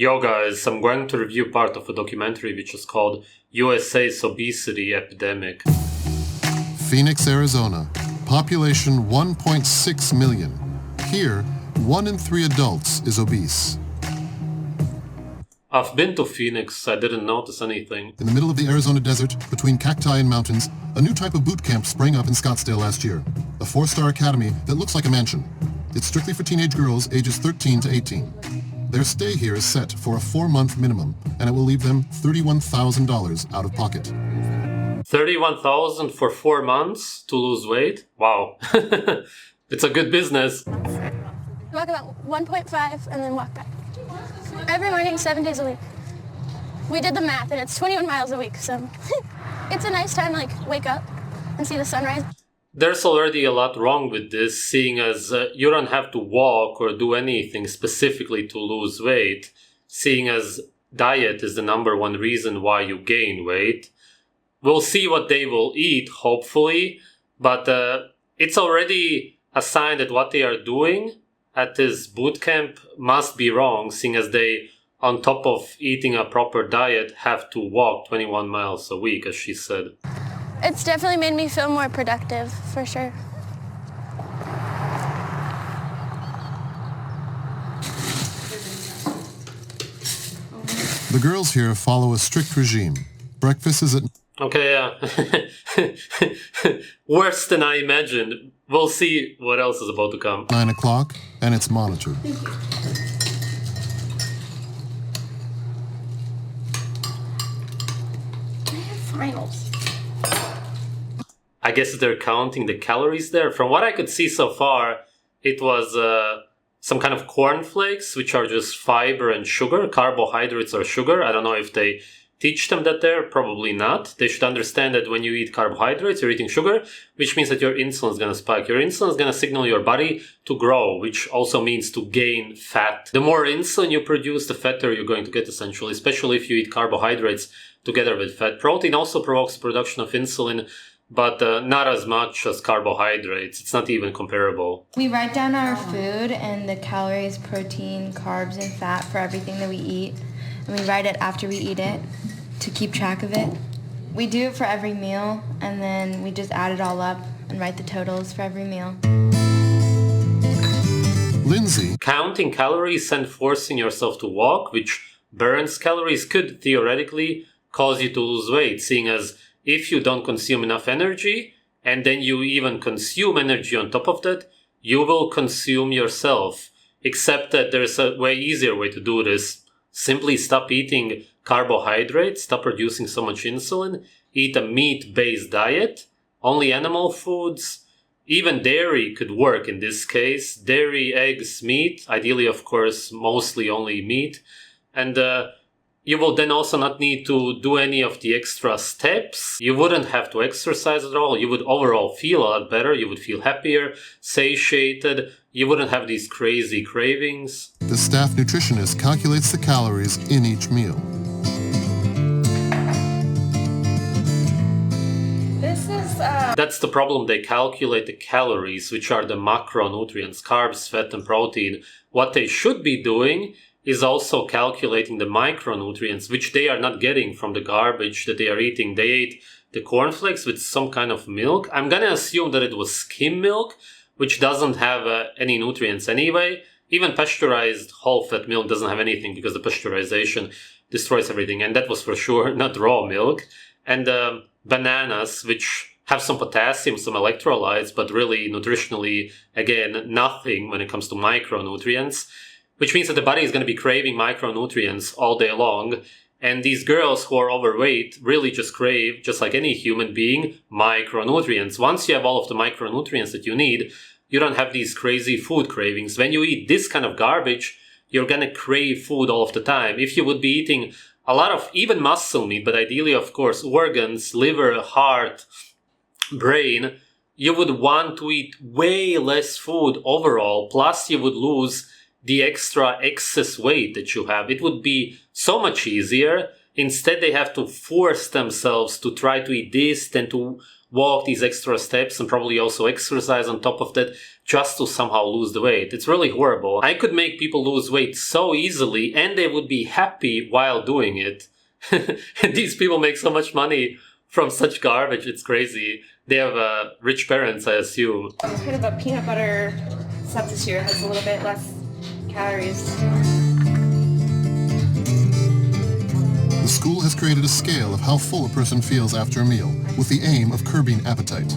Yo guys, I'm going to review part of a documentary which is called USA's Obesity Epidemic. Phoenix, Arizona. Population 1.6 million. Here, 1 in 3 adults is obese. I've been to Phoenix, I didn't notice anything. In the middle of the Arizona desert, between cacti and mountains, a new type of boot camp sprang up in Scottsdale last year. A 4-star academy that looks like a mansion. It's strictly for teenage girls ages 13 to 18. Their stay here is set for a 4-month minimum, and it will leave them $31,000 out of pocket. $31,000 for 4 months to lose weight? Wow. It's a good business. Walk about 1.5 and then walk back. Every morning, 7 days a week. We did the math and it's 21 miles a week, so it's a nice time to wake up and see the sunrise. There's already a lot wrong with this, seeing as you don't have to walk or do anything specifically to lose weight, seeing as diet is the #1 reason why you gain weight. We'll see what they will eat, hopefully, but it's already a sign that what they are doing at this boot camp must be wrong, seeing as they, on top of eating a proper diet, have to walk 21 miles a week, as she said. It's definitely made me feel more productive, for sure. The girls here follow a strict regime. Breakfast is at... Okay, yeah. Worse than I imagined. We'll see what else is about to come. 9 o'clock, and it's monitored. Thank you. I have finals. I guess they're counting the calories there. From what I could see so far, it was some kind of cornflakes, which are just fiber and sugar. Carbohydrates are sugar. I don't know if they teach them that there. Probably not. They should understand that when you eat carbohydrates, you're eating sugar, which means that your insulin is going to spike. Your insulin is going to signal your body to grow, which also means to gain fat. The more insulin you produce, the fatter you're going to get, essentially, especially if you eat carbohydrates together with fat. Protein also provokes production of insulin, but not as much as carbohydrates. It's not even comparable. We write down our food and the calories, protein, carbs, and fat for everything that we eat. And we write it after we eat it to keep track of it. We do it for every meal, and then we just add it all up and write the totals for every meal. Lindsay. Counting calories and forcing yourself to walk, which burns calories, could theoretically cause you to lose weight, seeing as if you don't consume enough energy, and then you even consume energy on top of that, you will consume yourself. Except that there's a way easier way to do this. Simply stop eating carbohydrates, stop producing so much insulin, eat a meat-based diet, only animal foods. Even dairy could work in this case. Dairy, eggs, meat, ideally of course mostly only meat. And you will then also not need to do any of the extra steps. You wouldn't have to exercise at all. You would overall feel a lot better. You would feel happier, satiated. You wouldn't have these crazy cravings. The staff nutritionist calculates the calories in each meal. That's the problem. They calculate the calories, which are the macronutrients, carbs, fat, and protein. What they should be doing is also calculating the micronutrients, which they are not getting from the garbage that they are eating. They ate the cornflakes with some kind of milk. I'm gonna assume that it was skim milk, which doesn't have any nutrients anyway. Even pasteurized whole-fat milk doesn't have anything because the pasteurization destroys everything. And that was for sure not raw milk. And bananas, which have some potassium, some electrolytes, but really nutritionally, again, nothing when it comes to micronutrients. Which means that the body is going to be craving micronutrients all day long. And these girls who are overweight really just crave, just like any human being, micronutrients. Once you have all of the micronutrients that you need, you don't have these crazy food cravings. When you eat this kind of garbage, you're going to crave food all of the time. If you would be eating a lot of even muscle meat, but ideally, of course, organs, liver, heart, brain, you would want to eat way less food overall. Plus, you would lose the extra excess weight that you have. It would be so much easier. Instead, they have to force themselves to try to eat this, then to walk these extra steps and probably also exercise on top of that just to somehow lose the weight. It's really horrible. I could make people lose weight so easily and they would be happy while doing it. And these people make so much money from such garbage, it's crazy. They have rich parents, I assume. Kind of a peanut butter substitute has a little bit less calories. The school has created a scale of how full a person feels after a meal, with the aim of curbing appetite.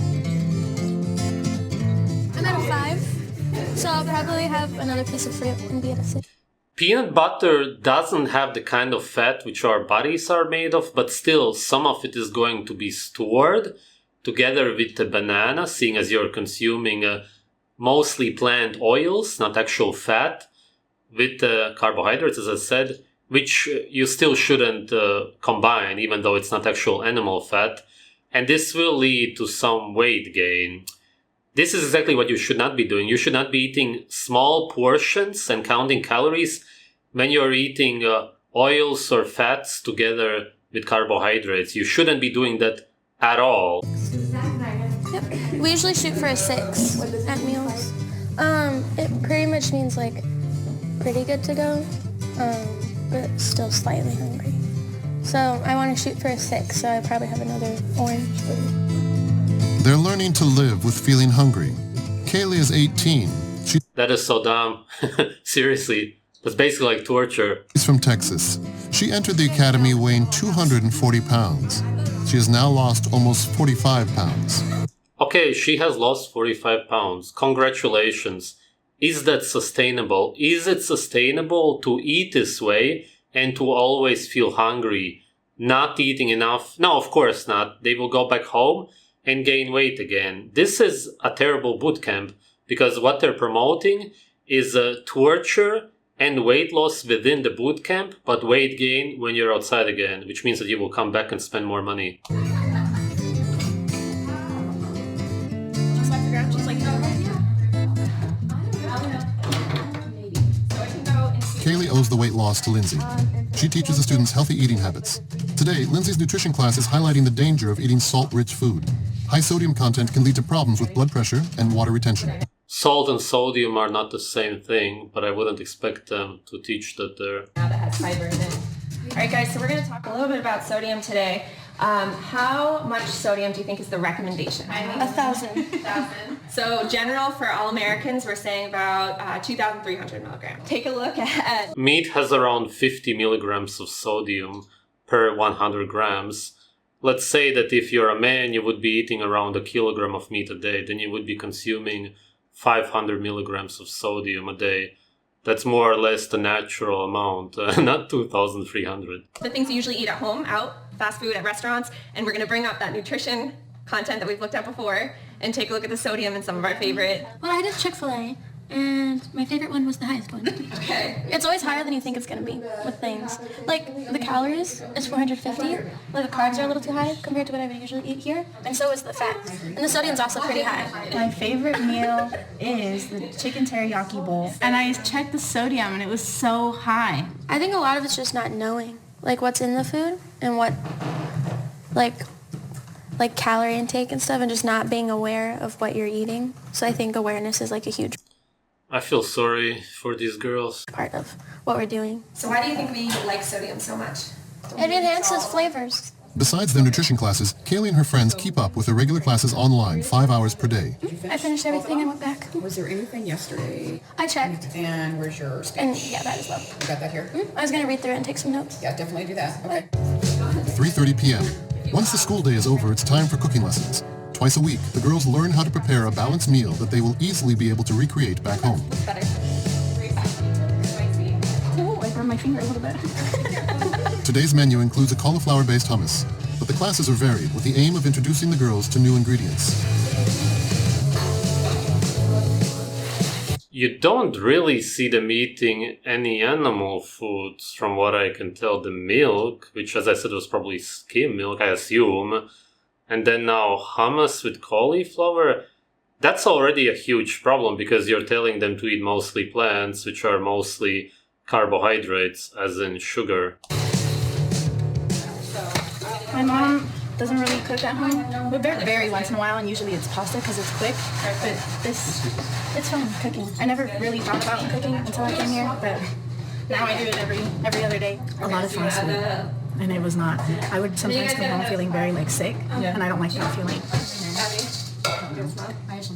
I'm at a 5, so I'll probably have another piece of fruit and be at a 6. Peanut butter doesn't have the kind of fat which our bodies are made of, but still some of it is going to be stored together with the banana, seeing as you're consuming mostly plant oils, not actual fat, with carbohydrates, as I said, which you still shouldn't combine, even though it's not actual animal fat. And this will lead to some weight gain. This is exactly what you should not be doing. You should not be eating small portions and counting calories when you're eating oils or fats together with carbohydrates. You shouldn't be doing that at all. Yep. We usually shoot for a 6 at meals. It pretty much means like pretty good to go, but still slightly hungry. So I want to shoot for a 6, so I probably have another orange. They're learning to live with feeling hungry. Kaylee is 18. That is so dumb. Seriously. That's basically like torture. She's from Texas. She entered the academy weighing 240 pounds. She has now lost almost 45 pounds. Okay, she has lost 45 pounds. Congratulations. Is that sustainable? Is it sustainable to eat this way and to always feel hungry, not eating enough? No, of course not. They will go back home and gain weight again. This is a terrible boot camp because what they're promoting is torture and weight loss within the boot camp, but weight gain when you're outside again, which means that you will come back and spend more money. Kaylee owes the weight loss to Lindsay. She teaches the students healthy eating habits. Today, Lindsay's nutrition class is highlighting the danger of eating salt-rich food. High sodium content can lead to problems with blood pressure and water retention. Salt and sodium are not the same thing, but I wouldn't expect them to teach that there. Now that has fiber in it. All right, guys, so we're going to talk a little bit about sodium today. How much sodium do you think is the recommendation? 1,000. So general for all Americans, we're saying about 2,300 milligrams. Take a look at... Meat has around 50 milligrams of sodium per 100 grams. Let's say that if you're a man, you would be eating around a kilogram of meat a day, then you would be consuming 500 milligrams of sodium a day. That's more or less the natural amount, not 2,300. The things you usually eat at home, out, fast food at restaurants, and we're going to bring up that nutrition content that we've looked at before and take a look at the sodium in some of our favorite. Well, I did Chick-fil-A, and my favorite one was the highest one. Okay. It's always higher than you think it's going to be with things. Like, the calories is 450. Like, the carbs are a little too high compared to what I would usually eat here. And so is the fat. And the sodium's also pretty high. My favorite meal is the chicken teriyaki bowl. And I checked the sodium, and it was so high. I think a lot of it's just not knowing, like, what's in the food and what, like calorie intake and stuff, and just not being aware of what you're eating. So I think awareness is, like, a huge I feel sorry for these girls. part of what we're doing. So why do you think we like sodium so much? It enhances flavors. Besides their nutrition classes, Kaylee and her friends keep up with their regular classes online 5 hours per day. I finished everything and went back. Was there anything yesterday? I checked. And where's your speech? And yeah, that as well. You got that here? I was going to read through it and take some notes. Yeah, definitely do that. Okay. 3:30 p.m. Once the school day is over, it's time for cooking lessons. Twice a week, the girls learn how to prepare a balanced meal that they will easily be able to recreate back home. Better. Ooh, I burned my finger a little bit. Today's menu includes a cauliflower-based hummus, but the classes are varied with the aim of introducing the girls to new ingredients. You don't really see them eating any animal foods, from what I can tell. The milk, which as I said was probably skim milk, I assume. And then now hummus with cauliflower. That's already a huge problem because you're telling them to eat mostly plants, which are mostly carbohydrates, as in sugar. My mom doesn't really cook at home. We vary once in a while, and usually it's pasta because it's quick. But it's fun cooking. I never really thought about cooking until I came here, but now I do it every other day. A lot of fast food, and it was not. I would sometimes come home feeling very like sick, and I don't like that feeling.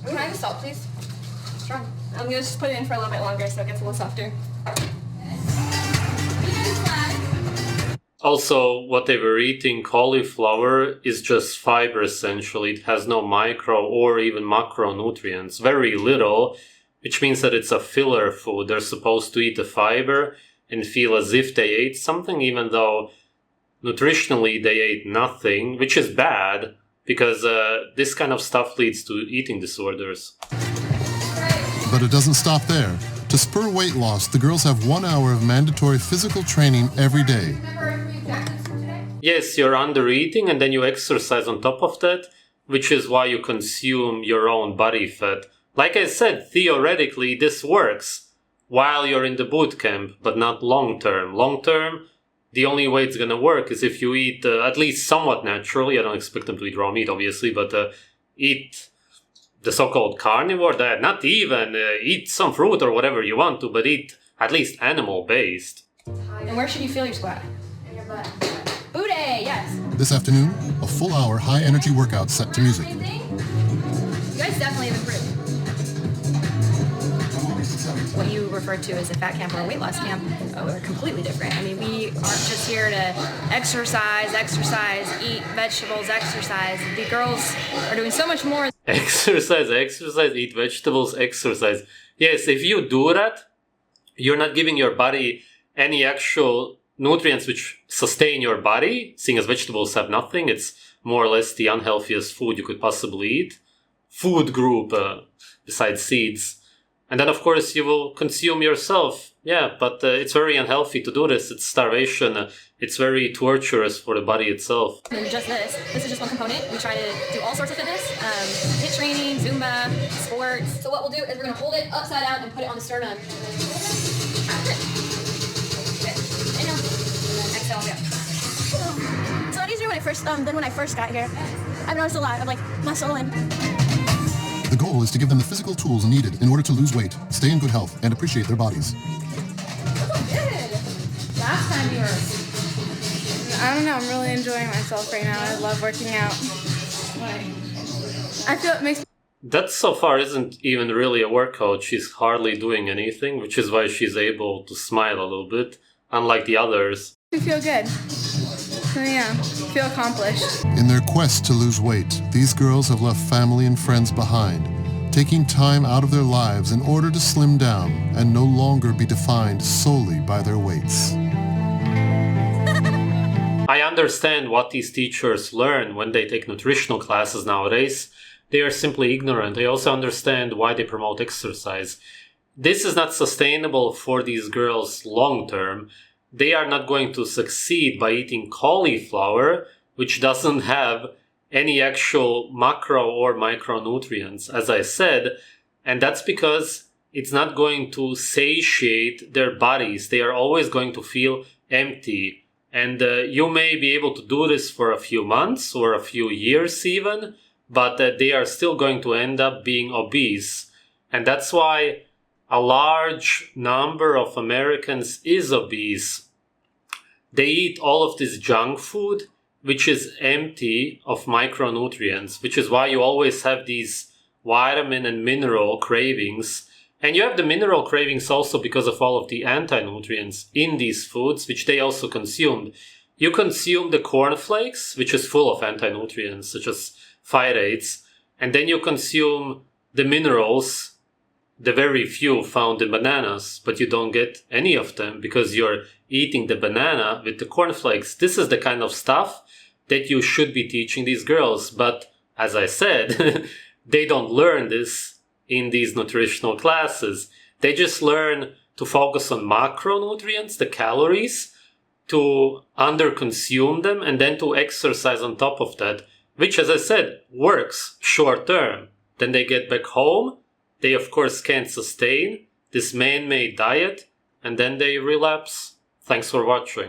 Can I have a salt, please? Strong. I'm gonna just put it in for a little bit longer so it gets a little softer. Also, what they were eating, cauliflower, is just fiber essentially. It has no micro or even macronutrients, very little, which means that it's a filler food. They're supposed to eat the fiber and feel as if they ate something, even though nutritionally they ate nothing, which is bad because this kind of stuff leads to eating disorders. But it doesn't stop there. To spur weight loss, the girls have 1 hour of mandatory physical training every day. Yes, you're under eating and then you exercise on top of that, which is why you consume your own body fat. Like I said, theoretically this works while you're in the boot camp, but not long term. Long term, the only way it's gonna work is if you eat at least somewhat naturally. I don't expect them to eat raw meat, obviously, but eat the so-called carnivore diet. Not even eat some fruit or whatever you want to, but eat at least animal-based. And where should you feel your squat? In your butt. Booty, yes. This afternoon, a full hour high-energy workout set to music. You guys definitely have improved. What you refer to as a fat camp or a weight loss camp are completely different. I mean, we aren't just here to exercise, eat vegetables, exercise. The girls are doing so much more. Exercise, eat vegetables, exercise. Yes, if you do that, you're not giving your body any actual nutrients which sustain your body, seeing as vegetables have nothing. It's more or less the unhealthiest food you could possibly eat. Food group, besides seeds. And then, of course, you will consume yourself. Yeah, but it's very unhealthy to do this. It's starvation. It's very torturous for the body itself. And just this is just one component. We try to do all sorts of fitness, HIIT training, Zumba, sports. So what we'll do is we're going to hold it upside down and put it on the sternum. Exhale, yeah. It's a lot easier when I first than when I first got here. I've noticed a lot of like muscle and. The goal is to give them the physical tools needed in order to lose weight, stay in good health, and appreciate their bodies. Last time you were. I don't know, I'm really enjoying myself right now. I love working out. I feel it makes me. That so far isn't even really a workout. She's hardly doing anything, which is why she's able to smile a little bit, unlike the others. I feel good. So yeah, feel accomplished. In their quest to lose weight, these girls have left family and friends behind, taking time out of their lives in order to slim down and no longer be defined solely by their weights. I understand what these teachers learn when they take nutritional classes nowadays. They are simply ignorant. I also understand why they promote exercise. This is not sustainable for these girls long term. They are not going to succeed by eating cauliflower, which doesn't have any actual macro or micronutrients, as I said, and that's because it's not going to satiate their bodies. They are always going to feel empty. And you may be able to do this for a few months or a few years even, but they are still going to end up being obese. And that's why a large number of Americans is obese. They eat all of this junk food, which is empty of micronutrients, which is why you always have these vitamin and mineral cravings. And you have the mineral cravings also because of all of the anti-nutrients in these foods, which they also consumed. You consume the cornflakes, which is full of anti-nutrients, such as phytates, and then you consume the minerals, the very few found in bananas, but you don't get any of them because you're eating the banana with the cornflakes. This is the kind of stuff that you should be teaching these girls. But as I said, they don't learn this in these nutritional classes. They just learn to focus on macronutrients, the calories, to underconsume them, and then to exercise on top of that, which, as I said, works short term. Then they get back home. They, of course, can't sustain this man-made diet, and then they relapse. Thanks for watching.